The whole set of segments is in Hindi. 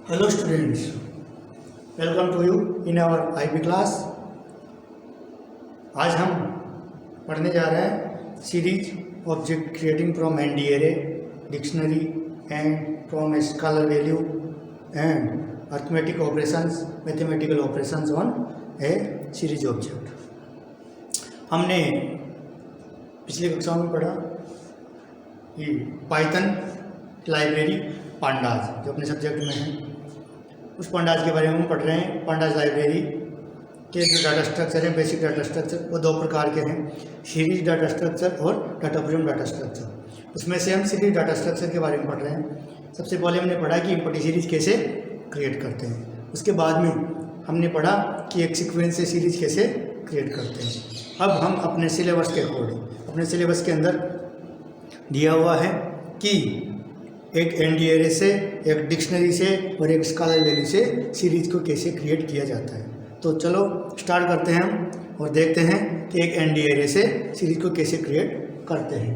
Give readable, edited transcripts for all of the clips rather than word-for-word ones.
Hello students, welcome to you in our IB class। आज हम पढ़ने जा रहे हैं series object creating from ND array, dictionary and from scalar value and arithmetic operations, mathematical operations on a series object. हमने पिछली कक्षा में पढ़ा कि पाइथन लाइब्रेरी पांडाज जो अपने सब्जेक्ट में है, उस पांडाज के बारे में हम पढ़ रहे हैं। पांडाज लाइब्रेरी के जो डाटा स्ट्रक्चर हैं, बेसिक डाटा स्ट्रक्चर, वो दो प्रकार के हैं, सीरीज डाटा स्ट्रक्चर और डाटा फ्रेम डाटा स्ट्रक्चर। उसमें से हम सीरीज डाटा स्ट्रक्चर के बारे में पढ़ रहे हैं। सबसे पहले हमने पढ़ा कि इम्पटी सीरीज कैसे क्रिएट करते हैं। उसके बाद में हमने पढ़ा कि एक सीक्वेंस से सीरीज कैसे क्रिएट करते हैं। अब हम अपने सिलेबस के अकॉर्डिंग, अपने सिलेबस के अंदर दिया हुआ है कि एक एनडी एरे से, एक डिक्शनरी से और एक स्केलर वैल्यू से सीरीज को कैसे क्रिएट किया जाता है। तो चलो स्टार्ट करते हैं हम और देखते हैं कि एक एनडी एरे से सीरीज को कैसे क्रिएट करते हैं।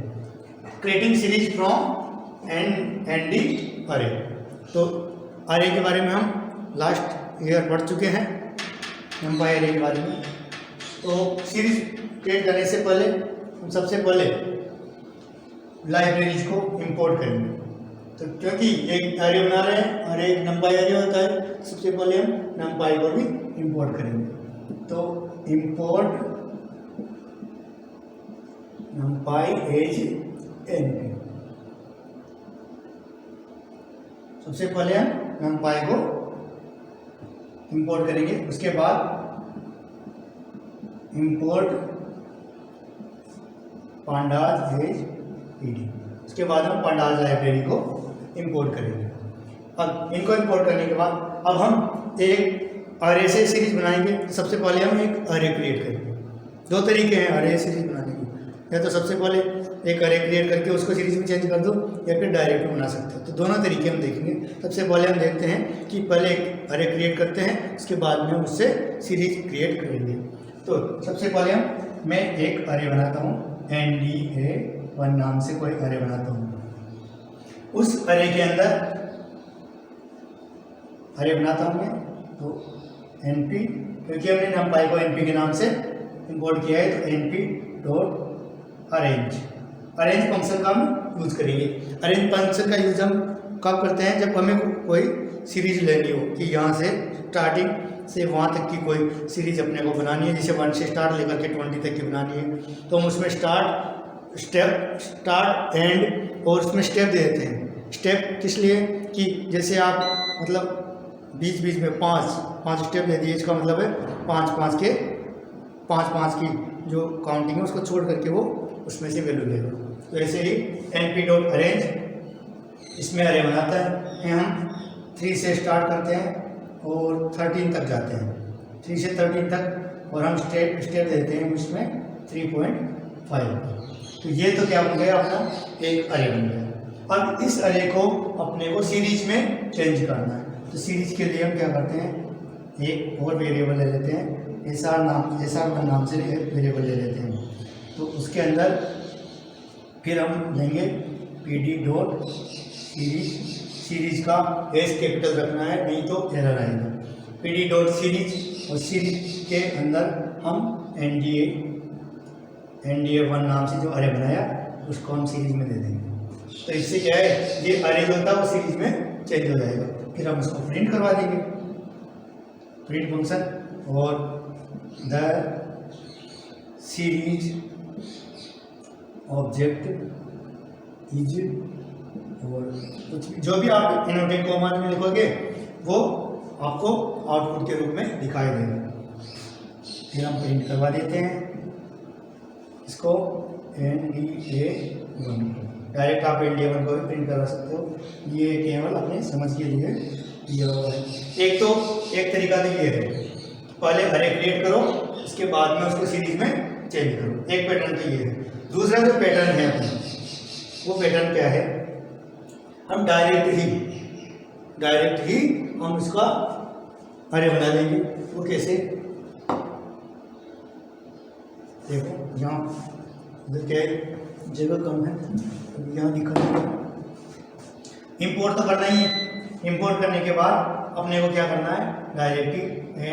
क्रिएटिंग सीरीज फ्रॉम एनडी अरे। तो अरे के बारे में हम लास्ट ईयर पढ़ चुके हैं, नंबर अरे के बारे में। तो सीरीज क्रिएट करने से पहले हम सबसे पहले लाइब्रेरीज को इंपोर्ट करेंगे। तो क्योंकि एक अरे बना रहे हैं और एक नंपाई अरे होता है, सबसे पहले हम नंपाई को भी इंपोर्ट करेंगे। तो इंपोर्ट नंपाई एज एनपी। सबसे पहले हम नंपाई को इंपोर्ट करेंगे, उसके बाद इंपोर्ट पांडाज एज पीडी। उसके बाद हम पांडाज लाइब्रेरी को इंपोर्ट करेंगे। अब इनको इंपोर्ट करने के बाद अब हम एक अरे से सीरीज बनाएंगे। सबसे पहले हम एक अरे क्रिएट करेंगे। दो तरीके हैं अरे सीरीज बनाने के, या तो सबसे पहले एक अरे क्रिएट करके उसको सीरीज में चेंज कर दो, या फिर डायरेक्ट बना सकते हो। तो दोनों तरीके हम देखेंगे। सबसे पहले हम देखते हैं कि पहले एक अरे क्रिएट करते हैं, उसके बाद में हम उससे सीरीज क्रिएट करेंगे। तो सबसे पहले मैं एक अरे बनाता हूँ, NDA1 नाम से कोई अरे बनाता हूँ। उस अरे के अंदर अरे बनाता हूँ मैं, तो NP, क्योंकि हमने नंपाई को NP के नाम से इंपोर्ट किया है, तो NP dot arrange. Arrange function का हम यूज़ करेंगे। अरेंज फंक्शन का यूज हम कब करते हैं? जब हमें कोई सीरीज लेनी हो कि यहाँ से स्टार्टिंग से वहाँ तक की कोई सीरीज अपने को बनानी है, जैसे 1 से स्टार्ट लेकर के 20 तक की बनानी है, तो हम उसमें स्टार्ट एंड और उसमें स्टेप दे देते हैं। स्टेप किस लिए कि जैसे आप मतलब बीच बीच में पाँच स्टेप दे दिए, इसका मतलब है पाँच की जो काउंटिंग है उसको छोड़ करके वो उसमें से वैल्यू लेगा। तो ऐसे ही NP डॉट अरेंज इसमें अरे बनाता है। हम 3 से स्टार्ट करते हैं और 13 तक जाते हैं, 3 से 13 तक, और हम स्टेप देते हैं उसमें 3.5। तो ये तो क्या बन गया, अपना एक अरे बन गया। अब इस अरे को अपने को सीरीज में चेंज करना है। तो सीरीज के लिए हम क्या करते हैं, एक और वेरिएबल ले लेते हैं, SR नाम से एक वेरिएबल ले लेते हैं। तो उसके अंदर फिर हम लेंगे PD डॉट सीरीज का एस कैपिटल रखना है, नहीं तो एरर आएगा। PD डॉट सीरीज, और सीरीज के अंदर हम NDA1 नाम से जो अरे बनाया उसको हम सीरीज में दे देंगे। तो इससे क्या है, ये अरे जो था वो सीरीज में चेंज हो जाएगा। फिर हम उसको प्रिंट करवा देंगे, प्रिंट फंक्शन, और द सीरीज ऑब्जेक्ट इज, और कुछ जो भी आप इनवर्टेड कॉमा में लिखोगे वो आपको आउटपुट के रूप में दिखाई देगा। फिर हम प्रिंट करवा देते हैं इसको NDA1। डायरेक्ट आप NDA1 को भी प्रिंट करवा सकते हो, ये केवल अपने समझ के लिए दिया हुआ है। एक तरीका तो ये है, पहले अरे क्रिएट करो, उसके बाद में उसको सीरीज में चेंज करो। एक पैटर्न तो ये है। दूसरा जो पैटर्न है अपना, वो पैटर्न क्या है, हम डायरेक्ट ही हम उसका अरे बना देंगे। वो कैसे, देखो यहाँ इधर क्या है, जगह कम है, यहाँ दिखा। इंपोर्ट तो करना ही है, इंपोर्ट करने के बाद अपने को क्या करना है, डायरेक्टली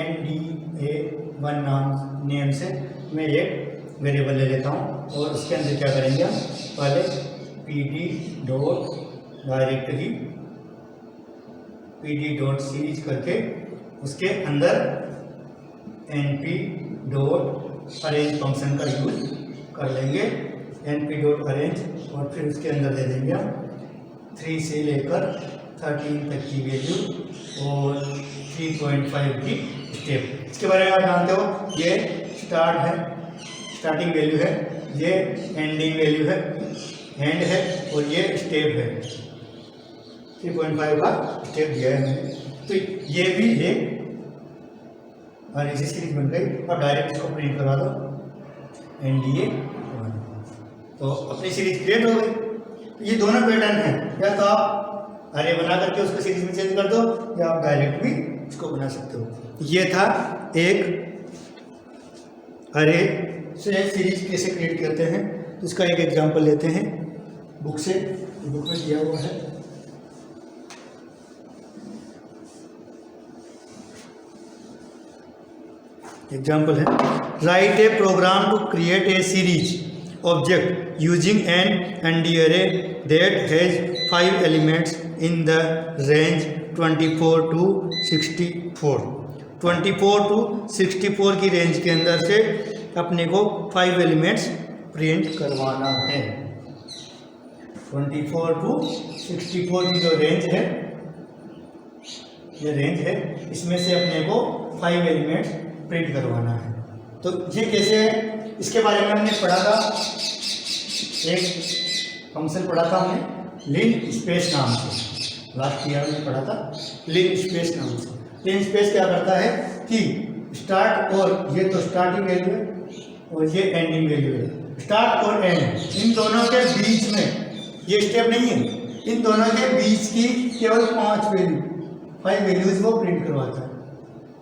NDA1 नेम से मैं एक वेरिएबल ले लेता हूँ और उसके अंदर क्या करेंगे हम, पहले pd.series करके उसके अंदर np.arrange फंक्शन का यूज कर लेंगे, np.arrange, और फिर उसके अंदर दे देंगे हम 3 से लेकर 13 तक की वैल्यू और 3.5 की स्टेप। इसके बारे में आप जानते हो, ये स्टार्ट है, स्टार्टिंग वैल्यू है, ये एंडिंग वैल्यू है, एंड है, और ये स्टेप है, 3.5 का स्टेप दिया है। तो ये भी एक और इसी सीरीज बन गई। अब डायरेक्ट इसको प्रिंट करवा दो NDA1, तो अपनी सीरीज क्रिएट हो गई। ये दोनों पैटर्न हैं, या तो आप अरे बना करके उसको सीरीज में चेंज कर दो, या आप डायरेक्ट भी इसको बना सकते हो। ये था एक अरे से सीरीज कैसे क्रिएट करते हैं, तो इसका एक एग्जांपल लेते हैं बुक से, बुक में दिया हुआ है। एग्जाम्पल है, write a program to create a series object using an ND array that has 5 elements in the range 24 to 64। 24 to 64 की रेंज के अंदर से अपने को 5 एलिमेंट्स प्रिंट करवाना है। 24 to 64 की जो रेंज है, ये रेंज है, इसमें से अपने को 5 एलिमेंट्स प्रिंट करवाना है। तो ये कैसे है, इसके बारे में हमने पढ़ा था, एक फंक्शन पढ़ा था हमने लिन स्पेस नाम से, लास्ट ईयर में पढ़ा था लिन स्पेस नाम से। लिन स्पेस क्या करता है कि स्टार्ट, और ये तो स्टार्टिंग वैल्यू है और ये एंडिंग वैल्यू है, स्टार्ट और एंड, इन दोनों के बीच में ये स्टेप नहीं है, इन दोनों के बीच की केवल 5 वैल्यूज वो प्रिंट करवाता है,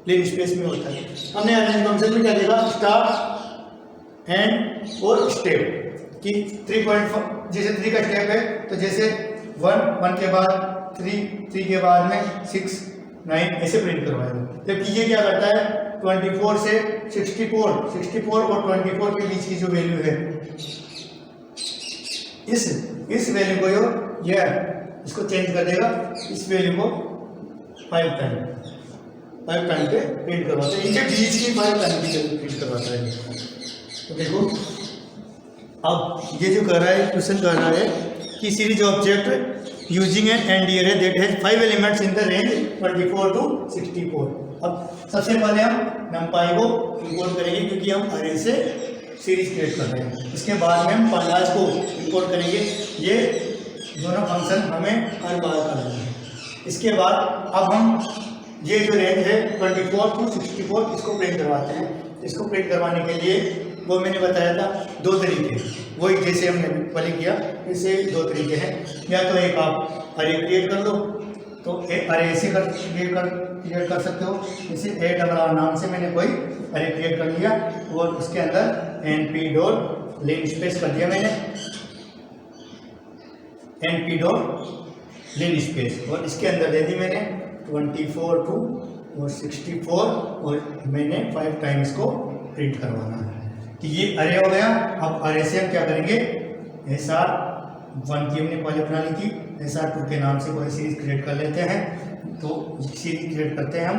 लिन स्पेस में होता है। हमने अरेंज फंक्शन में क्या देखा, स्टार्ट एंड और स्टेप कि 3.5, जैसे 3 का स्टेप है तो जैसे 1 के बाद 3 के बाद में 6 9 ऐसे प्रिंट करवाएगा। जबकि ये क्या करता है, 24 से 64 और 24 के बीच की जो वैल्यू है, इस वैल्यू को ये इसको चेंज कर देगा, इस वैल्यू को 5 टाइम पे प्रिंट करवाता है, इनके बीच की 5 टाइम की प्रिंट करवाता है। तो देखो अब ये जो कर रहा है, क्वेश्चन कर रहा है कि series object using an ND array that has 5 elements in the range 24 to 64। अब सबसे पहले हम numpy को इंपोर्ट करेंगे, क्योंकि हम अरे से सीरीज क्रिएट कर रहे हैं। इसके बाद में हम pandas को इंपोर्ट करेंगे, ये दोनों फंक्शन हमें हर बार करना है। इसके बाद अब हम ये जो रेंज है 24 to 64 इसको प्रिंट करवाते हैं। इसको प्रिंट करवाने के लिए वो मैंने बताया था 2 तरीके, वही जैसे हमने पहले किया, इससे 2 तरीके हैं। या तो एक आप अरे क्रिएट कर दो, तो अरे ऐसे क्रिएट कर सकते हो, जैसे ARR नाम से मैंने कोई अरे क्रिएट कर लिया और उसके अंदर np.linspace कर दिया मैंने, np.linspace, और इसके अंदर दे दी मैंने 24 to और 64 और मैंने 5 टाइम्स को प्रिंट करवाना है। तो ये अरे हो गया। अब अरे से हम क्या करेंगे, SR1 की हमने पहले बना ली थी, SR2 के नाम से कोई सीरीज क्रिएट कर लेते हैं। तो सीरीज क्रिएट करते हैं हम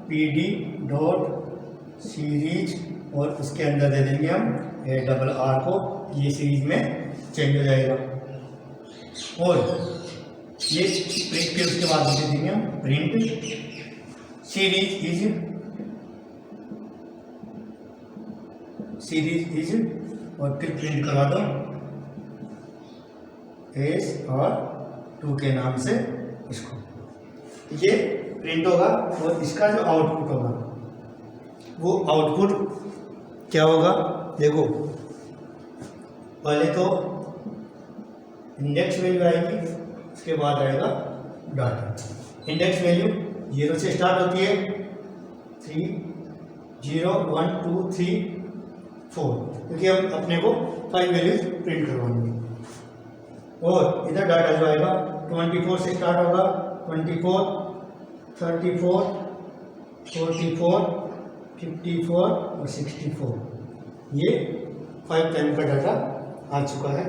pd.series और उसके अंदर दे देंगे हम ARR को, ये सीरीज में चेंज हो जाएगा। और ये प्रिंट के उसके बाद दे देंगे हम प्रिंट सीरीज इज और फिर प्रिंट करवा दो SR2 के नाम से इसको, ये प्रिंट होगा। और इसका जो आउटपुट होगा वो आउटपुट क्या होगा, देखो पहले तो इंडेक्स वैल्यू आएगी, उसके बाद आएगा डाटा। इंडेक्स वैल्यू 0 से स्टार्ट होती है, 3 0 1 2 3 4, क्योंकि हम अपने को 5 वैल्यूज प्रिंट करवाएंगे। और इधर डाटा जो आएगा 24 से स्टार्ट होगा, 24, 34, 44, 54 और 64, ये 5 टाइम का डाटा आ चुका है।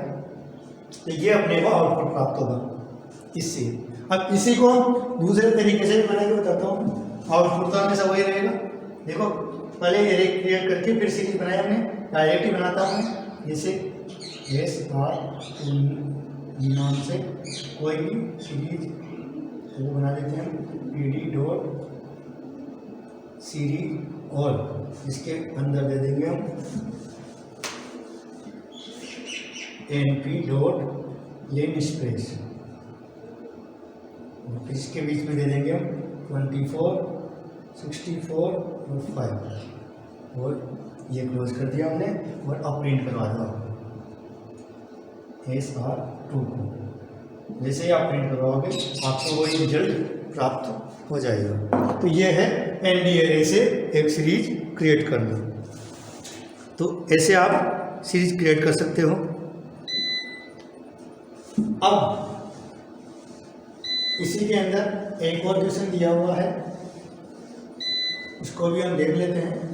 तो ये अपने को आउटपुट प्राप्त होगा इससे। अब इसी को दूसरे तरीके से भी बना के बताता हूँ। आउटपुट तो हमेशा वही रहेगा। देखो पहले एरे क्रिएट करके फिर सीरीज बनाया हमने, डायरेक्ट ही बनाता हूँ। जैसे SR नाम से कोई भी सीरीज वो बना देते हैं PD डॉट सीरीज, और इसके अंदर दे देंगे हम NP डॉट लेन स्पेस, इसके बीच में दे देंगे हम 24, 64 और 5, और ये क्लोज कर दिया हमने। और अब प्रिंट करवा दो SR2 को। जैसे ही आप प्रिंट करवाओगे आपको वही रिजल्ट प्राप्त हो जाएगा। तो ये है ND एरे से एक सीरीज क्रिएट करना। तो ऐसे आप सीरीज क्रिएट कर सकते हो। अब इसी के अंदर एक और क्वेश्चन दिया हुआ है, उसको भी हम देख लेते हैं।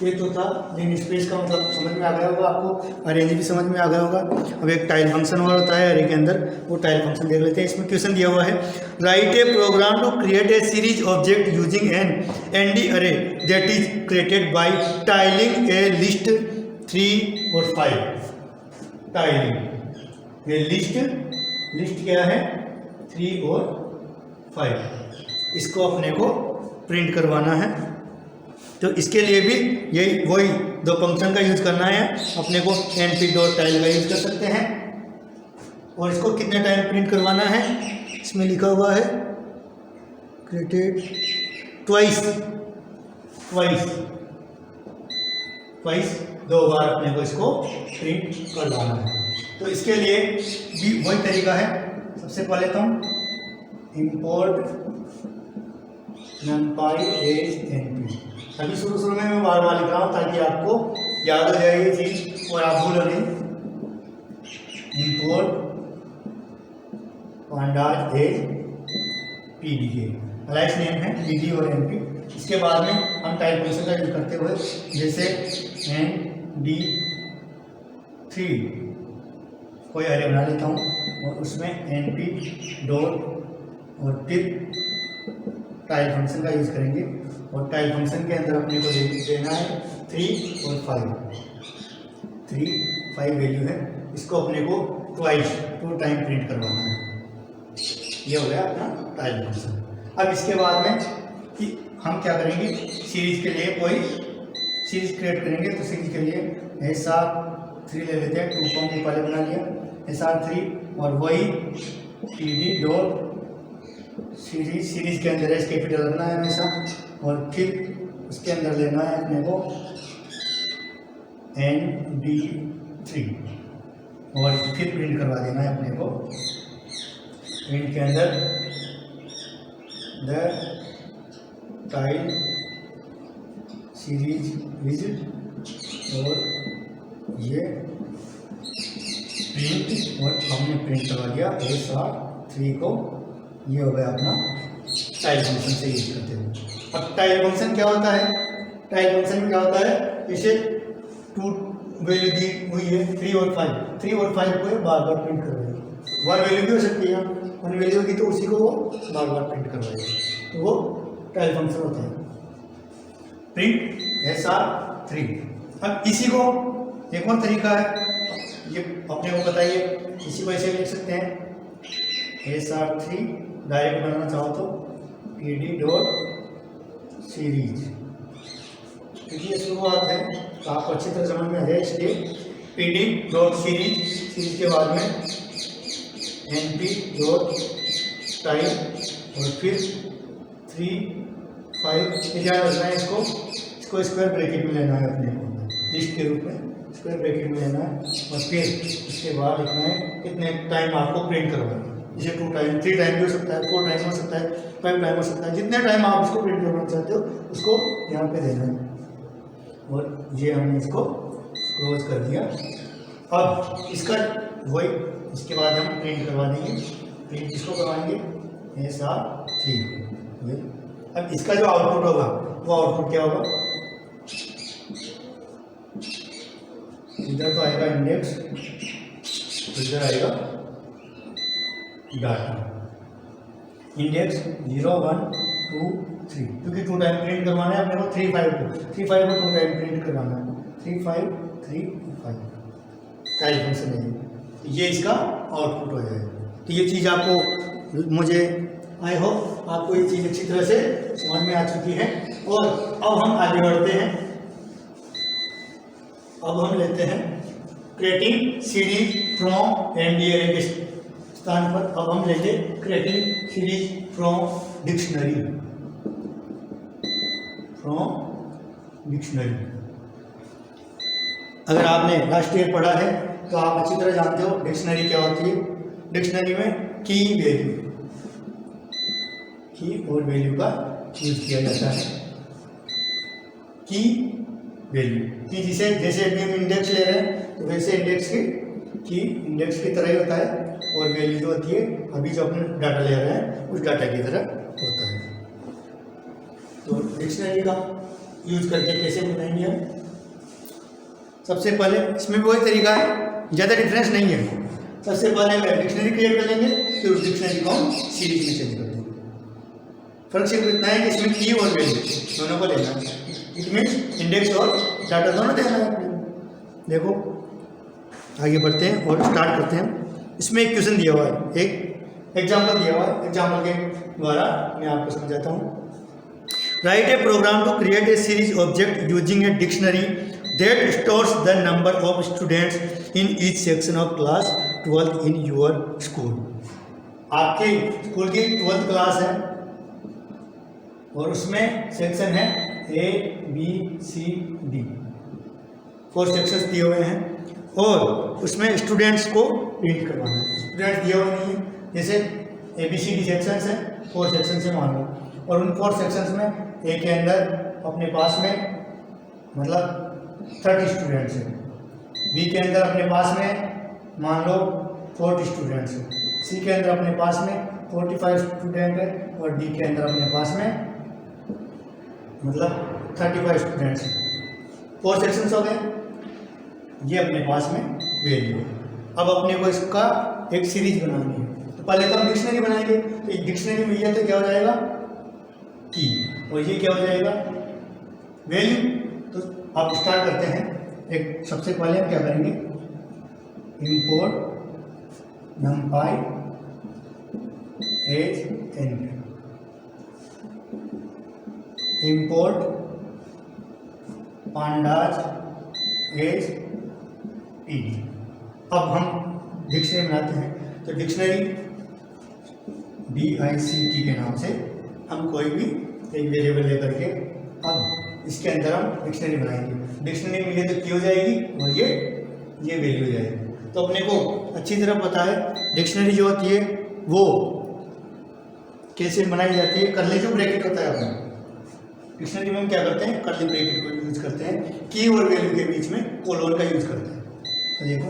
ये तो था लिन स्पेस का मतलब समझ में आ गया होगा आपको, अरेंज भी समझ में आ गया होगा। अब एक टाइल फंक्शन और होता है एरे के अंदर, वो टाइल फंक्शन देख लेते हैं। इसमें क्वेश्चन दिया हुआ है, write a program to create a series object using an ND array that is created by tiling a list 3 और 5। टाइलिंग ये लिस्ट क्या है 3 और 5, इसको अपने को प्रिंट करवाना है। तो इसके लिए भी यही वही दो फंक्शन का यूज करना है अपने को। NP डॉट टाइल का यूज कर सकते हैं। और इसको कितने टाइम प्रिंट करवाना है, इसमें लिखा हुआ है क्रिएटेड ट्वाइस, 2 बार अपने को इसको प्रिंट करवाना है। तो इसके लिए भी वही तरीका है। सबसे पहले तो हम इंपोर्ट numpy as NP, अभी शुरू में मैं बार लिख रहा हूँ ताकि आपको याद हो जाए ये चीज और आप भूलो नहीं। Import pandas as PDA, Alice name है PD और NP। इसके बाद में हम टाइप फंक्शन का यूज करते हुए जैसे ND3 कोई एरे बना लेता हूँ और उसमें NP डॉट और फिर टाइल फंक्शन का यूज करेंगे। और टाइल फंक्शन के अंदर अपने को देना है 3 और 5 वैल्यू है। इसको अपने को 2 टाइम प्रिंट करवाना है। ये हो गया अपना टाइल फंक्शन। अब इसके बाद में कि हम क्या करेंगे, सीरीज के लिए कोई सीरीज क्रिएट करेंगे। तो सीरीज के लिए SR3 ले लेते हैं। 2 को हमने पहले बना लिया SR3, और वही PD डॉट सीरीज के अंदर एस कैपिटल रखना है हमेशा, और फिर उसके अंदर लेना है अपने को ND3 और फिर प्रिंट करवा देना है अपने को। प्रिंट के अंदर द टाइल सीरीज विजिट, और ये प्रिंट, और हमने प्रिंट करवा दिया SR3 को। ये हो गया अपना टाइल फंक्शन से यूज करते हुए। अब टाइल फंक्शन क्या होता है, टाइल फंक्शन में क्या होता है, इसे 2 वैल्यू दी हुई है 3 और 5 को बार बार प्रिंट करवाएगा। 1 वैल्यू भी हो सकती है, 1 वैल्यू होगी तो उसी को वो बार बार प्रिंट करवाएगा। तो वो टाइल फंक्शन होता है प्रिंट SR3। अब इसी को एक और तरीका है, ये अपने को बताइए, इसी को ऐसे लिख सकते हैं SR3 डायरेक्ट बनाना चाहो तो PD डॉट सीरीज, क्योंकि ये शुरुआत है तो आपको अच्छी तरह समझ में आ जाए, इसलिए PD डॉट सीरीज के बाद में NP डॉट टाइल और फिर 3, 5 ध्यान रखना है। इसको स्क्वायर ब्रैकेट में लेना है अपने को, लिस्ट के रूप में स्क्वायर ब्रैकेट में लेना है। और फिर इसके बाद लिखना है कितने टाइम आपको प्रिंट करवाना है। जैसे 2 टाइम, 3 टाइम भी हो सकता है, 4 टाइम हो सकता है, 5 टाइम हो सकता है। जितने टाइम आप इसको प्रिंट करवाना चाहते हो उसको यहाँ पे देना है। और ये हमने इसको क्लोज कर दिया। अब इसका वही, इसके बाद हम प्रिंट करवा देंगे। प्रिंट इसको करवाएंगे SR 3। अब इसका जो आउटपुट होगा वो आउटपुट क्या होगा, इधर तो आएगा इंडेक्स, इधर आएगा डाटा। इंडेक्स 0 1 2 3, क्योंकि 2 टाइम प्रिंट करवाना है अपने को 3 5 को 2 टाइम प्रिंट करवाना है, 3 5 3 5 का फंक्शन है ये, इसका आउटपुट हो जाएगा। तो ये चीज़ आपको, मुझे आई होप आपको ये चीज़ अच्छी तरह से समझ में आ चुकी है। और अब हम आगे बढ़ते हैं, अब हम लेते हैं क्रिएटिंग सीरीज फ्रॉम एनडीए के स्थान पर अब हम लेंगे क्रिएटिंग सीरीज फ्रॉम डिक्शनरी। अगर आपने लास्ट ईयर पढ़ा है तो आप अच्छी तरह जानते हो डिक्शनरी क्या होती है। डिक्शनरी में की और वैल्यू का यूज किया जाता है। की वैल्यू की जैसे अभी हम इंडेक्स ले रहे हैं तो वैसे इंडेक्स की तरह ही होता है, और वैल्यू जो होती है अभी जो अपन डाटा ले रहे हैं उस डाटा की तरह होता है। तो डिक्शनरी का यूज करके कैसे बनाएंगे हम, सबसे पहले इसमें भी वही तरीका है, ज़्यादा डिफरेंस नहीं है। सबसे पहले हम डिक्शनरी क्रिएट कर लेंगे, फिर उस डिक्शनरी को हम सीरीज में चेंज कर देंगे। फर्क सिर्फ इतना है कि इसमें की और वैल्यू दोनों को लेना है, इट मीन्स इंडेक्स और डाटा दोनों देना है। देखो आगे बढ़ते हैं और स्टार्ट करते हैं। इसमें एक क्वेश्चन दिया हुआ है, एक एग्जाम्पल दिया हुआ है, एग्जाम्पल के द्वारा मैं आपको समझाता हूँ। Write a program to create a series object using a dictionary that stores the number of students in each section of class 12 in your school। आपके स्कूल की 12th क्लास है और उसमें सेक्शन है A B C D, 4 sections दिए हुए हैं और उसमें स्टूडेंट्स को प्रिंट करवाना है। स्टूडेंट्स दिए हुए नहीं है, जैसे ABCD सेक्शंस हैं, 4 सेक्शंस से मान लो, और उन 4 सेक्शंस में A के अंदर अपने पास में मतलब 30 स्टूडेंट्स हैं, बी के अंदर अपने पास में मान लो 40 स्टूडेंट्स हैं, सी के अंदर अपने पास में 45 स्टूडेंट है और डी के अंदर अपने पास में मतलब 35 स्टूडेंट्स हैं। 4 सेक्शंस हो गए, ये अपने पास में वैल्यू है। अब अपने को इसका एक सीरीज बनानी है, तो पहले तो हम डिक्शनरी बनाएंगे। तो डिक्शनरी में ये तो क्या हो जाएगा की, और ये क्या हो जाएगा वैल्यू। तो आप स्टार्ट करते हैं। एक सबसे पहले हम क्या करेंगे, import numpy as n, import pandas as pd। अब हम डिक्शनरी बनाते हैं, तो डिक्शनरी DICT के नाम से हम कोई भी एक वेरिएबल लेकर के अब इसके अंदर हम डिक्शनरी बनाएंगे। डिक्शनरी में ये तो की हो जाएगी और ये वैल्यू हो जाएगी। तो अपने को अच्छी तरह पता है डिक्शनरी जो होती है वो कैसे बनाई जाती है। कर्ली जो ब्रैकेट होता है अपने डिक्शनरी में हम क्या करते हैं, कर्ली ब्रैकेट को यूज करते हैं, की और वैल्यू के बीच में कोलोन का यूज करते हैं। तो देखो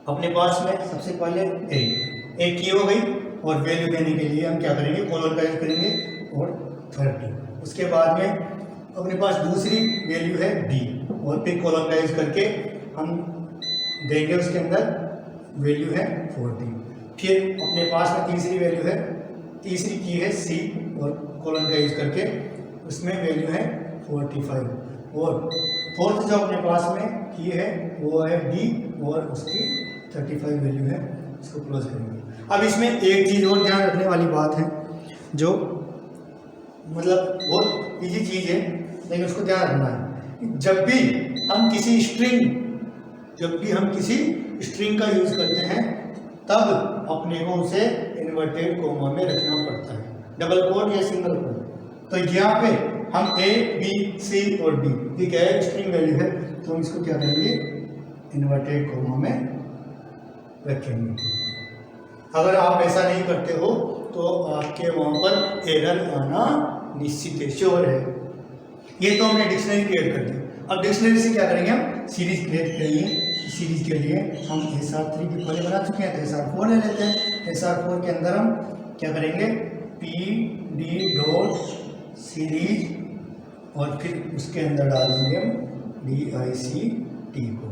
अपने पास में सबसे पहले एक की हो गई और वैल्यू देने के लिए हम क्या करेंगे, कोलोन का यूज करेंगे और 30। उसके बाद में अपने पास दूसरी वैल्यू है डी और फिर कॉलम का यूज करके हम देंगे, उसके अंदर वैल्यू है 40। फिर अपने पास में तीसरी वैल्यू है, तीसरी की है सी और कॉलम का यूज करके उसमें वैल्यू है 45, और फोर्थ जो अपने पास में की है वो है डी और उसकी 35 वैल्यू है। इसको क्लोज करेंगे। अब इसमें एक चीज़ और ध्यान रखने वाली बात है, जो मतलब बहुत इजी चीज़ है लेकिन उसको ध्यान रखना है। जब भी हम किसी स्ट्रिंग का यूज करते हैं तब अपने को उसे इन्वर्टेड कोमा में रखना पड़ता है, डबल कोट या सिंगल कोट। तो यहाँ पे हम A, B, C और D ये क्या है, स्ट्रिंग वैल्यू है, तो हम इसको क्या करेंगे, इन्वर्टेड कोमा में रखेंगे। अगर आप ऐसा नहीं करते हो तो आपके वहाँ पर एरर आना निश्चित है, श्योर है। ये तो हमने डिक्शनरी क्रिएट कर दी। अब डिक्शनरी से क्या करेंगे, हम सीरीज क्रिएट करेंगे। सीरीज के लिए हम SR3 की पहले बना चुके हैं, तो SR4 ले लेते हैं। SR4 के अंदर हम क्या करेंगे, pd.series और फिर उसके अंदर डाल देंगे हम dict को।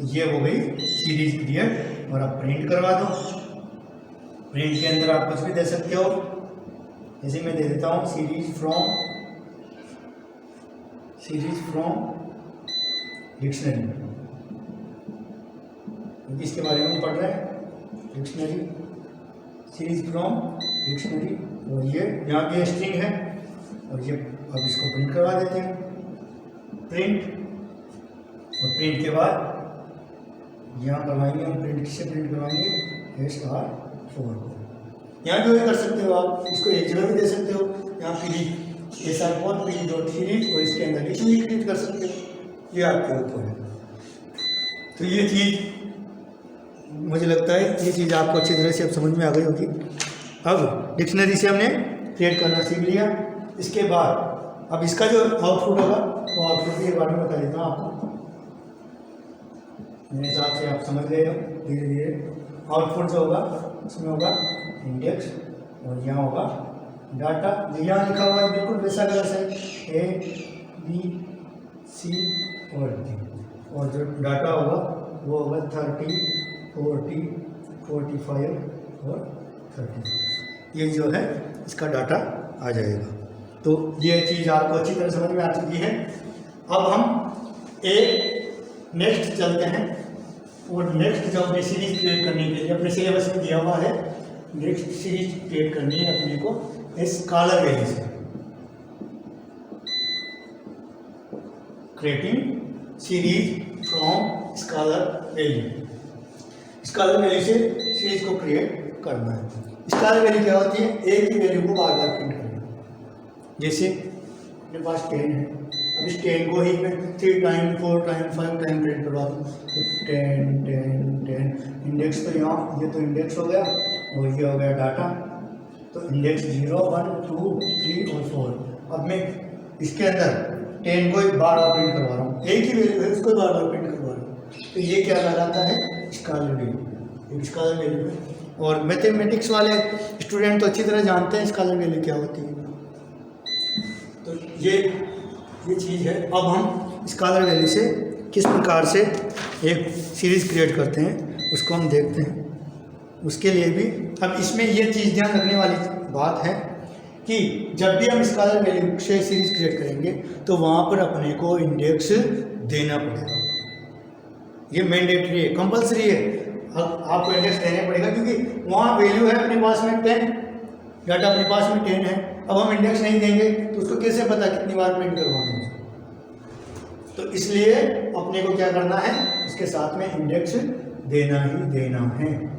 ये हो गई सीरीज क्रिएट और आप प्रिंट करवा दो। प्रिंट के अंदर आप कुछ भी दे सकते हो, जैसे मैं दे देता हूँ सीरीज फ्रॉम डिक्शनरी, क्योंकि इसके बारे में पढ़ रहे हैं। डिक्शनरी, सीरीज फ्रॉम डिक्शनरी, और ये यहाँ पे स्ट्रिंग है और ये अब इसको प्रिंट करवा देते हैं। प्रिंट, और प्रिंट के बाद यहाँ करवाएंगे हम प्रिंट, किससे प्रिंट करवाएंगे, SR4 को। यहाँ जो कर सकते हो आप, इसको एक जगह भी दे सकते हो, यहाँ SR4 pd.series और इसके अंदर डिक्शनरी क्रिएट कर सकते हो, ये आपके ऊपर है। तो ये चीज़ मुझे लगता है ये चीज़ आपको अच्छी तरह से अब समझ में आ गई होगी। अब डिक्शनरी से हमने क्रिएट करना सीख लिया। इसके बाद अब इसका जो आउटपुट होगा वो आउटपुट के बारे में बता देता हूँ आपको। मेरे हिसाब से आप समझ गए हो धीरे धीरे। आउटपुट जो होगा उसमें होगा इंडेक्स और यहाँ होगा डाटा, जो यहाँ लिखा हुआ है बिल्कुल वैसा कलर से ABC और D, और जो डाटा होगा वो होगा 30, 40, 45 और 35। ये जो है इसका डाटा आ जाएगा। तो ये चीज़ आपको अच्छी तरह समझ में आ चुकी है। अब हम एक नेक्स्ट चलते हैं, और नेक्स्ट जो अपनी सीरीज क्रिएट करने के लिए अपने सिलेबस में दिया हुआ है, नेक्स्ट सीरीज क्रिएट करनी है अपने को स्कॉलर वैल्यू से। Creating series from scholar value. Scholar value से सीरीज को क्रिएट करना है। स्कॉलर वैल्यू क्या होती है, एक ही वैल्यू को बार बार प्रिंट करना। जैसे मेरे पास 10 है, अब इस 10 को ही मैं 3 टाइम 4 टाइम 5 टाइम प्रिंट करवा दूँ, तो 10 10 10। इंडेक्स तो यहाँ, ये तो इंडेक्स हो गया और ये हो गया डाटा। तो इंडेक्स 0 1 2 3 और 4। अब मैं इसके अंदर 10 को बार बार प्रिंट करवा रहा हूँ, एक ही वैल्यू है उसको बार बार प्रिंट करवा रहा हूँ। तो ये क्या कहलाता है, स्कॉलर वैल्यू। एक स्कॉलर वैल्यू है, और मैथमेटिक्स वाले स्टूडेंट तो अच्छी तरह जानते हैं स्कॉलर वैल्यू क्या होती है। तो ये चीज़ है। अब हम स्कॉलर वैल्यू से किस प्रकार से एक सीरीज़ क्रिएट करते हैं उसको हम देखते हैं। उसके लिए भी अब इसमें ये चीज़ ध्यान रखने वाली बात है कि जब भी हम स्कॉलर वैल्यू से सीरीज़ क्रिएट करेंगे तो वहाँ पर अपने को इंडेक्स देना पड़ेगा। ये मैंडेटरी है, कंपलसरी है। अब आपको इंडेक्स देना पड़ेगा, क्योंकि वहाँ वैल्यू है अपने पास में 10, डाटा अपने पास में 10 है। अब हम इंडेक्स नहीं देंगे तो उसको कैसे पता कितनी बार प्रिंट करवाना है। तो इसलिए अपने को क्या करना है, इसके साथ में इंडेक्स देना ही देना है।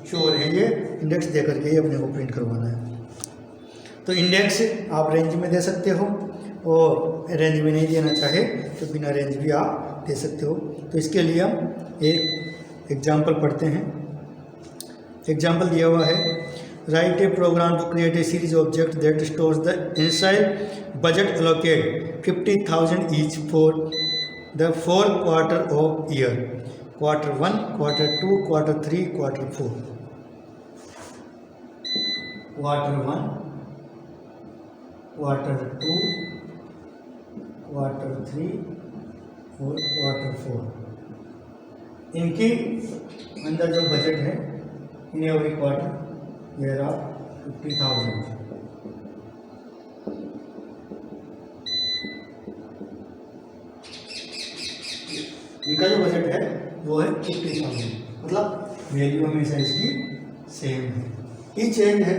श्योर है, ये इंडेक्स दे करके ही अपने को प्रिंट करवाना है। तो इंडेक्स आप रेंज में दे सकते हो, और रेंज में नहीं देना चाहे तो बिना रेंज भी आप दे सकते हो। तो इसके लिए हम एक एग्जाम्पल पढ़ते हैं। एग्जाम्पल दिया हुआ है, write a program to create a series object that stores the initial budget allocate 50,000 each for the 4 quarter of year, quarter 1, quarter 2, quarter 3, quarter 4। Quarter 1, quarter 2, quarter 3 और क्वार्टर 4। इनकी अंदर जो बजट है in every quarter there are 50,000। इनका जो बजट है वो है 50,000, मतलब वैल्यू हमेशा इसकी सेम है। ई चेंज है,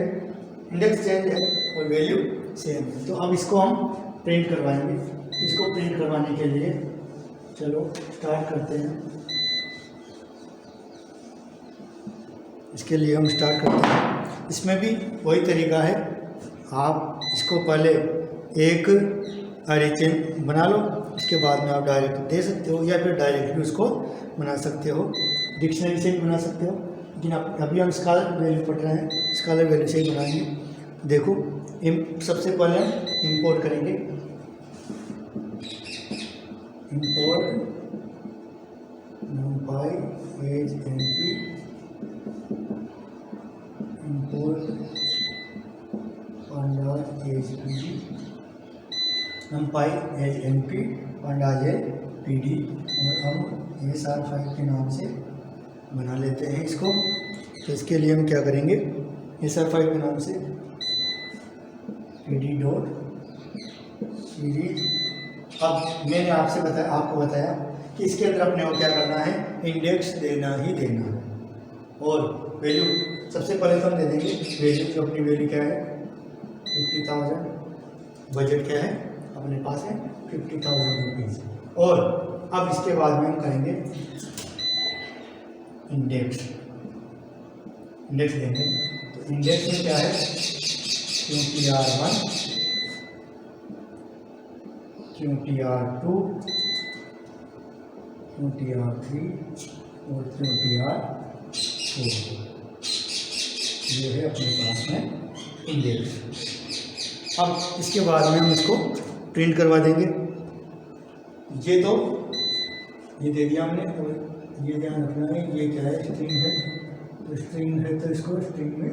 इंडेक्स चेंज है और वैल्यू सेम है। तो अब इसको हम प्रिंट करवाएंगे। इसको प्रिंट करवाने के लिए चलो स्टार्ट करते हैं। इसके लिए हम स्टार्ट करते हैं। इसमें भी वही तरीका है, आप इसको पहले एक अरे चेन बना लो, इसके बाद में आप डायरेक्ट दे सकते हो, या फिर डायरेक्ट भी उसको बना सकते हो, डिक्शनरी से भी बना सकते हो। लेकिन अभी हम स्कॉलर वैल्यू पढ़ रहे हैं, स्कॉलर वैल्यू से ही बनाएंगे। देखो, सबसे पहले इंपोर्ट करेंगे, import numpy as np, import pandas as PD, numpy as NP, pandas as PD, और हम SR5 के नाम से बना लेते हैं इसको। तो इसके लिए हम क्या करेंगे, SR5 के नाम से PD डॉट सीरीज। अब मैंने आपको बताया कि इसके अंदर अपने को क्या करना है, इंडेक्स देना ही देना है, और वैल्यू सबसे पहले तो हम दे देंगे वैल्यू, जो अपनी वैल्यू क्या है 50,000, बजट क्या है अपने पास है 50,000 रुपीज़। और अब इसके बाद में हम करेंगे इंडेक्स देंगे। तो इंडेक्स में क्या है, QTR1, QTR2, QTR3 और QTR4, ये है अपने पास में इंडेक्स। अब इसके बाद में हम इसको प्रिंट करवा देंगे। ये दे दिया हमने, और ये ध्यान रखना है ये क्या है, स्ट्रिंग है। तो स्ट्रिंग है तो इसको स्ट्रिंग में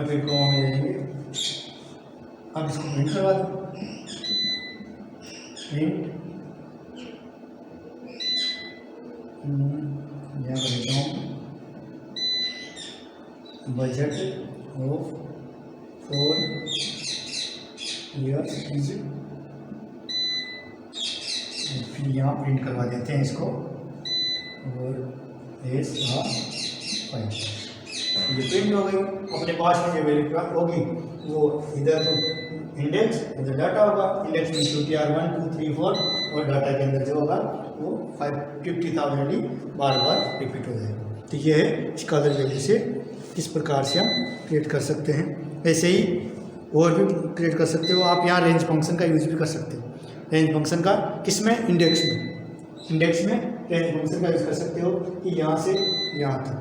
फिर को हम ले लेंगे। अब इसको प्रिंट करवा दो, प्रिंट यहाँ पर लिखता हूँ बजट ऑफ 4 years इज, फिर यहाँ प्रिंट करवा देते हैं इसको, और SR5 ये प्रिंट हो गई। अपने पास में जो वैल्यू होगी वो इधर तो इंडेक्स, इधर डाटा होगा। इंडेक्स में QTR1 2 3 4, और डाटा के अंदर जो होगा वो 50,000 ही बार बार रिपीट हो जाएगा। तो ये है स्कॉलर वैल्यू से किस प्रकार से हम क्रिएट कर सकते हैं। ऐसे ही और भी क्रिएट कर सकते हो आप। यहाँ रेंज फंक्शन का यूज़ भी कर सकते हो। रेंज फंक्शन का किसमें, इंडेक्स में रेंज फंक्शन का यूज़ कर सकते हो कि यहाँ से यहाँ तक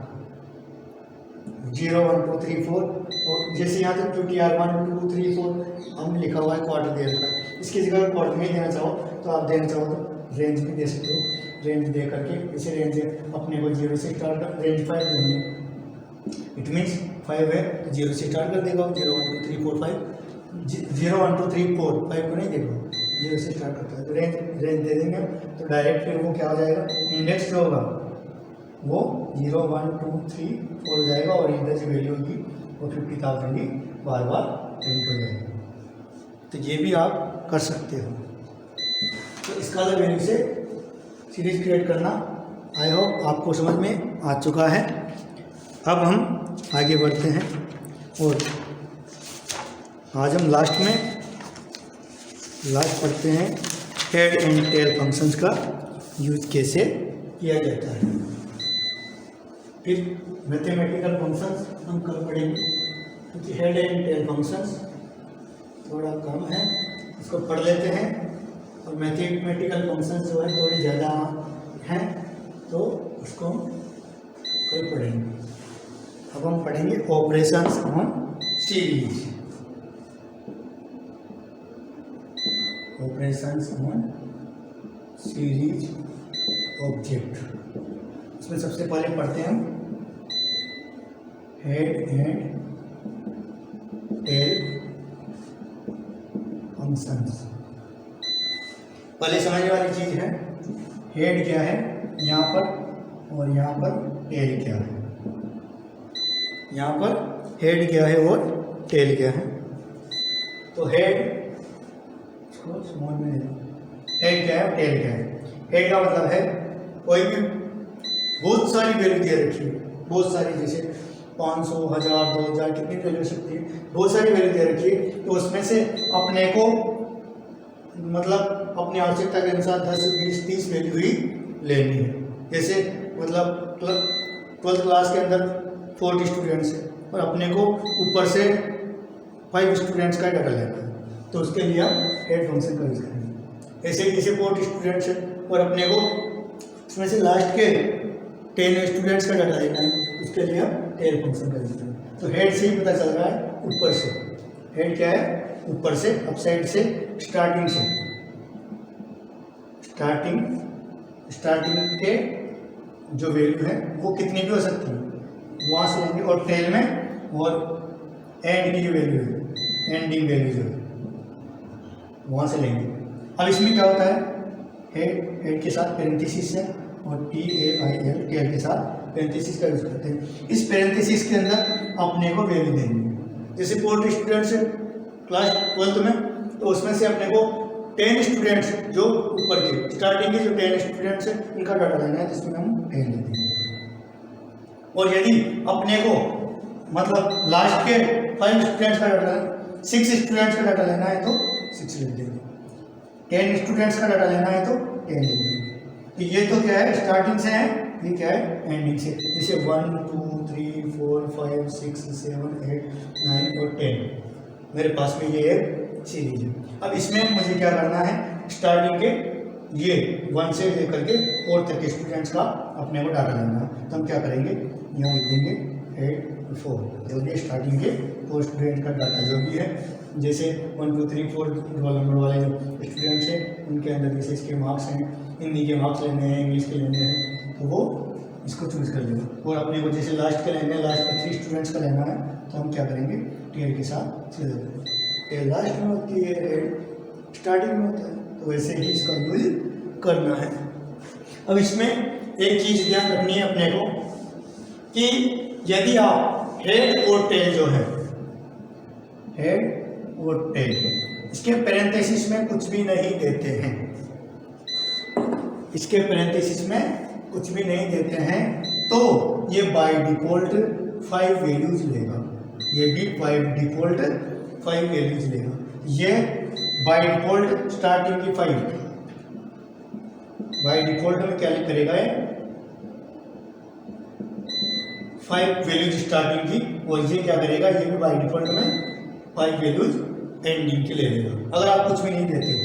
0 1 2 3 4, और जैसे यहाँ तक QTR1 2 3 4 हम लिखा हुआ है क्वार्टर दे रखा है। इसकी जगह अगर क्वार्टर में देना चाहो तो आप देना चाहो तो रेंज भी दे सकते हो। रेंज दे करके इसे रेंज अपने को 0 से स्टार्ट कर, रेंज 5 देंगे, इट मीन्स 5 है तो 0 से स्टार्ट कर देगा। 0 1 2 3 4 5, 0 1 2 3 4 5 को नहीं देगा, 0 से स्टार्ट करता है। तो रेंज दे देंगे तो डायरेक्ट फिर वो क्या हो जाएगा, इंडेक्स जो होगा वो 0 1 2 3 4 हो जाएगा, और इधर जो वैल्यू होगी वो 50,000 ही बार बार प्रिंट हो जाएगा। तो ये भी आप कर सकते हो। तो स्कॉलर वैल्यू से सीरीज क्रिएट करना आई होप आपको समझ में आ चुका है। अब हम आगे बढ़ते हैं, और आज हम लास्ट पढ़ते हैं हेड एंड टेल फंक्शंस का यूज कैसे किया जाता है। फिर मैथमेटिकल फंक्शंस हम कल पढ़ेंगे, क्योंकि हेड एंड टेल फंक्शंस थोड़ा कम है, इसको पढ़ लेते हैं। और मैथमेटिकल फंक्शंस जो है थोड़े ज़्यादा हैं, तो उसको हम कल पढ़ेंगे। अब हम पढ़ेंगे operations on series. Operations on series object, इसमें सबसे पहले पढ़ते हैं हम हेड एंड टेल फंक्शंस। पहले समझने वाली चीज है हेड क्या है यहाँ पर, और यहाँ पर टेल क्या है। यहाँ पर हेड क्या है और टेल क्या है। तो हेड इसको स्मॉल में हेड क्या है, टेल क्या है। हेड का मतलब है कोई भी बहुत सारी वैल्यू दे रखी है, बहुत सारी, जैसे 500 1000 2000 कितनी वैल्यू हो सकती है, बहुत सारी वैल्यू दे रखी है। तो उसमें से अपने को मतलब अपनी आवश्यकता के अनुसार 10 20 30 वैल्यू ही लेनी है। जैसे मतलब 12th क्लास के अंदर 40 स्टूडेंट्स है, और अपने को ऊपर से 5 स्टूडेंट्स का डाटा लेना है, तो उसके लिए आप हेड फंक्शन का यूज़ करेंगे। ऐसे जैसे 40 स्टूडेंट्स है और अपने को उसमें से लास्ट के 10 स्टूडेंट्स का डाटा लेना है, उसके लिए आप टेल फंक्शन का यूज़ करेंगे। तो हेड से ही पता चल रहा है ऊपर से, हेड क्या है ऊपर से, अपसाइड से, स्टार्टिंग से, स्टार्टिंग के जो वैल्यू है वो कितनी भी हो सकती है वहाँ से लेंगे। और टेल में और एंड की जो वैल्यू है, एंडिंग वैल्यू जो है वहाँ से लेंगे। अब इसमें क्या होता है, हेड के साथ पेरेंथेसिस है और TAIL टेल के साथ पेरेंथेसिस का यूज करते हैं। इस पेरेंथेसिस के अंदर अपने को वैल्यू देंगे। जैसे 40 स्टूडेंट्स है क्लास 12th में, तो उसमें से अपने को 10 स्टूडेंट्स जो ऊपर के स्टार्टिंग के जो 10 स्टूडेंट्स हैं इनका डाटा लेना है, जिसमें हम 10 लेते हैं। और यदि अपने को मतलब लास्ट के 5 स्टूडेंट्स का डाटा, 6 स्टूडेंट्स का डाटा लेना है तो 6 लिख देंगे, 10 स्टूडेंट्स का डाटा लेना है तो 10 लिख देंगे। तो ये तो क्या है, स्टार्टिंग से है, ये क्या है, एंडिंग से। जैसे 1 2 3 4 5 6 7 8 9 और 10 मेरे पास में ये एक सीरीज है। अब इसमें मुझे क्या करना है, स्टार्टिंग के ये 1 से लेकर के 4 तक के स्टूडेंट्स का अपने को डाटा लेना है। तो हम क्या करेंगे, यहाँ लिख देंगे 8 4 जो भी स्टार्टिंग के 4 स्टूडेंट का डाटा जो भी है। जैसे 1 2 3 4 रोल नंबर वाले जो स्टूडेंट्स हैं उनके अंदर जैसे इसके मार्क्स हैं, हिंदी के मार्क्स लेने हैं, इंग्लिश के लेने हैं, तो वो इसको चूज़ कर लेगा। और अपने को जैसे लास्ट के लेने हैं, लास्ट में 3 स्टूडेंट्स का लेना है, तो हम क्या करेंगे, टेल के साथ सीधे देंगे। टेल लास्ट में होती है, हेड स्टार्टिंग में होता है, तो वैसे ही इसका यूज करना है। अब इसमें एक चीज़ ध्यान रखनी है अपने को कि यदि आप हेड और टेल जो है, हेड और टेल, इसके पेरेंथेसिस में कुछ भी नहीं देते हैं, इसके पेरेंथेसिस में कुछ भी नहीं देते हैं, तो ये बाय डिफॉल्ट 5 वैल्यूज लेगा। ये भी बाय डिफॉल्ट 5 वैल्यूज लेगा। ये बाय डिफॉल्ट स्टार्टिंग की 5 बाय डिफॉल्ट में क्या करेगा, ये 5 वैल्यूज स्टार्टिंग की, और ये क्या करेगा, ये भी बाय डिफॉल्ट में 5 वैल्यूज एंडिंग की ले लेगा। अगर आप कुछ भी नहीं देते हो,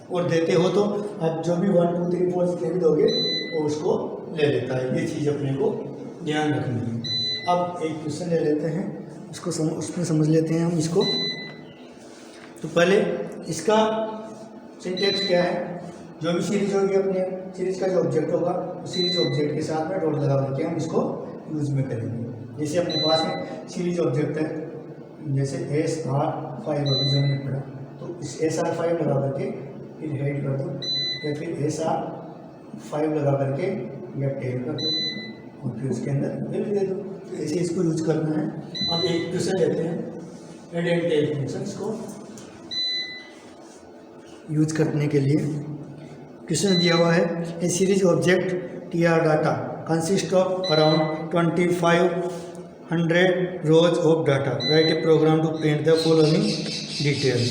और देते हो तो आप जो भी 1 2 3 4 जितने भी दोगे वो उसको ले लेता है। ये चीज़ अपने को ध्यान रखनी है। अब एक क्वेश्चन ले लेते हैं, उसको उसमें समझ लेते हैं हम इसको। तो पहले इसका सिंटेक्स क्या है, जो भी सीरीज होगी अपने सीरीज का जो ऑब्जेक्ट होगा उस सीरीज ऑब्जेक्ट के साथ में डॉट लगा करके हम इसको यूज में करेंगे। जैसे अपने पास में सीरीज ऑब्जेक्ट है, जैसे SR5 अभी जो हमने पढ़ा, तो इस SR5 लगा करके फिर हेड कर दो, या फिर SR5 लगा करके या टेल कर दो, और फिर उसके अंदर वैल्यू दे दो। तो ऐसे इसको यूज करना है। अब एक क्वेश्चन लेते हैं, हेड एंड टेल फंक्शंस को यूज करने के लिए क्वेश्चन दिया हुआ है, a series object TR data consist of around 2500 rows of data, write a program to print the following details.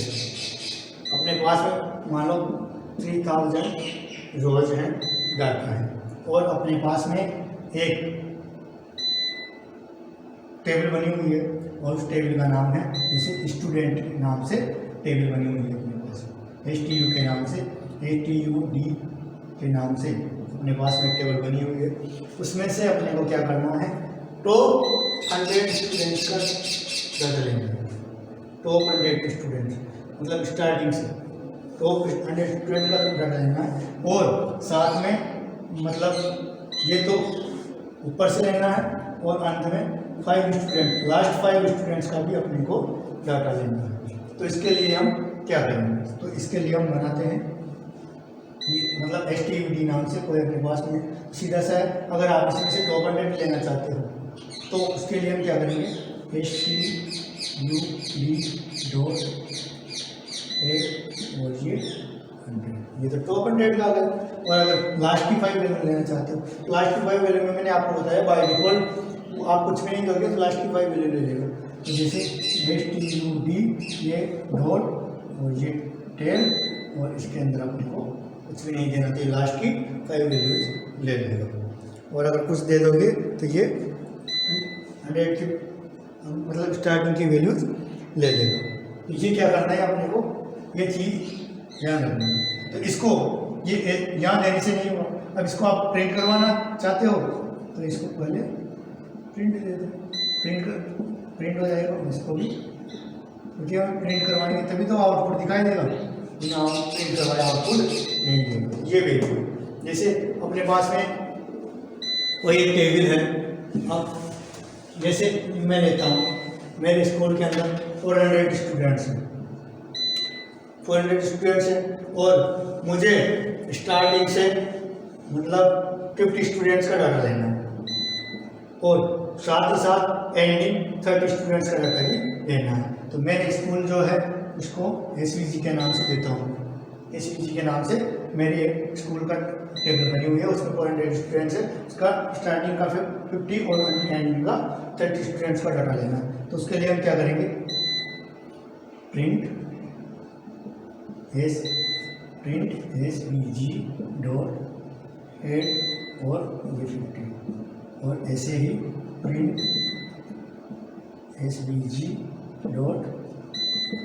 अपने पास में मान लो 3000 रोज हैं, डाटा है, और अपने पास में एक टेबल बनी हुई है, और उस टेबल का नाम है, जैसे स्टूडेंट नाम से टेबल बनी हुई है अपने पास, STU के नाम से, ATUD के नाम से अपने पास में टेबल बनी हुई है। उसमें से अपने को क्या करना है, टॉप 100 स्टूडेंट्स का डाटा लेंगे। टॉप 100 स्टूडेंट्स मतलब स्टार्टिंग से टॉप 100 स्टूडेंट का डाटा लेना है, और साथ में मतलब ये तो ऊपर से लेना है, और अंत में 5 स्टूडेंट, लास्ट 5 स्टूडेंट्स का भी अपने को डाटा लेना है। तो इसके लिए हम क्या करेंगे, तो इसके लिए हम बनाते हैं ये मतलब STUD नाम से कोई अपने पास में सीधा सा है। अगर आप इसमें से टॉप 100 लेना चाहते हो तो उसके लिए हम क्या करेंगे, STUD डॉट और ये 100, ये तो टॉप 100 का आ गया। और अगर लास्ट की 5 वैल्यू लेना चाहते हो, तो लास्ट की 5 वैल्यू में मैंने आपको बताया बाय डिफॉल्ट आप कुछ भी नहीं दोगे तो लास्ट की 5 वैल्यू ले लेगा। तो जैसे STUD ये डॉट और ये टेल, और इसके अंदर अपने को कुछ भी नहीं देना चाहिए, लास्ट की 5 वैल्यूज ले लेगा। और अगर कुछ दे दोगे तो ये 100 की मतलब स्टार्टिंग की वैल्यूज ले लेगा। तो ये क्या करना है अपने को, ये चीज़ ध्यान रखना है। तो इसको ये यहाँ देने से नहीं होगा। अब इसको आप प्रिंट करवाना चाहते हो तो इसको पहले प्रिंट दे दो, प्रिंट हो जाएगा। इसको भी क्योंकि हम प्रिंट करवाएंगे तभी तो आउटपुट दिखाई देगा, बिना प्रिंट करवाए आउटपुट नहीं देगा। ये वैल्यू जैसे अपने पास में कोई एक टेबल है, अब जैसे मैं लेता हूँ मेरे स्कूल के अंदर 400 स्टूडेंट्स हैं, 400 स्टूडेंट्स हैं और मुझे स्टार्टिंग से मतलब 50 स्टूडेंट्स का डाटा लेना है और साथ ही साथ एंडिंग 30 स्टूडेंट्स का डाटा भी लेना है। तो मैं स्कूल जो है उसको SVG के नाम से देता हूँ। SVG के नाम से मेरी एक स्कूल का टेबल बनी हुई है, उसमें 400 स्टूडेंट्स है, उसका स्टार्टिंग का 50 और एंडिंग का 30 स्टूडेंट्स का डाटा लेना है। तो उसके लिए हम क्या करेंगे, प्रिंट SVG डॉट हेड और ये 50 और ऐसे ही प्रिंट SVG डॉट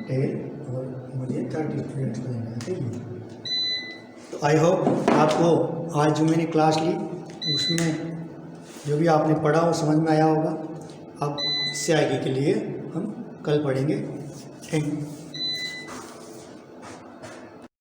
टेल और मुझे 30 स्टूडेंट्स को देना है। ठीक है, तो आई होप आपको आज जो मैंने क्लास ली उसमें जो भी आपने पढ़ा वो समझ में आया होगा। अब इससे आगे के लिए हम कल पढ़ेंगे। Thank you.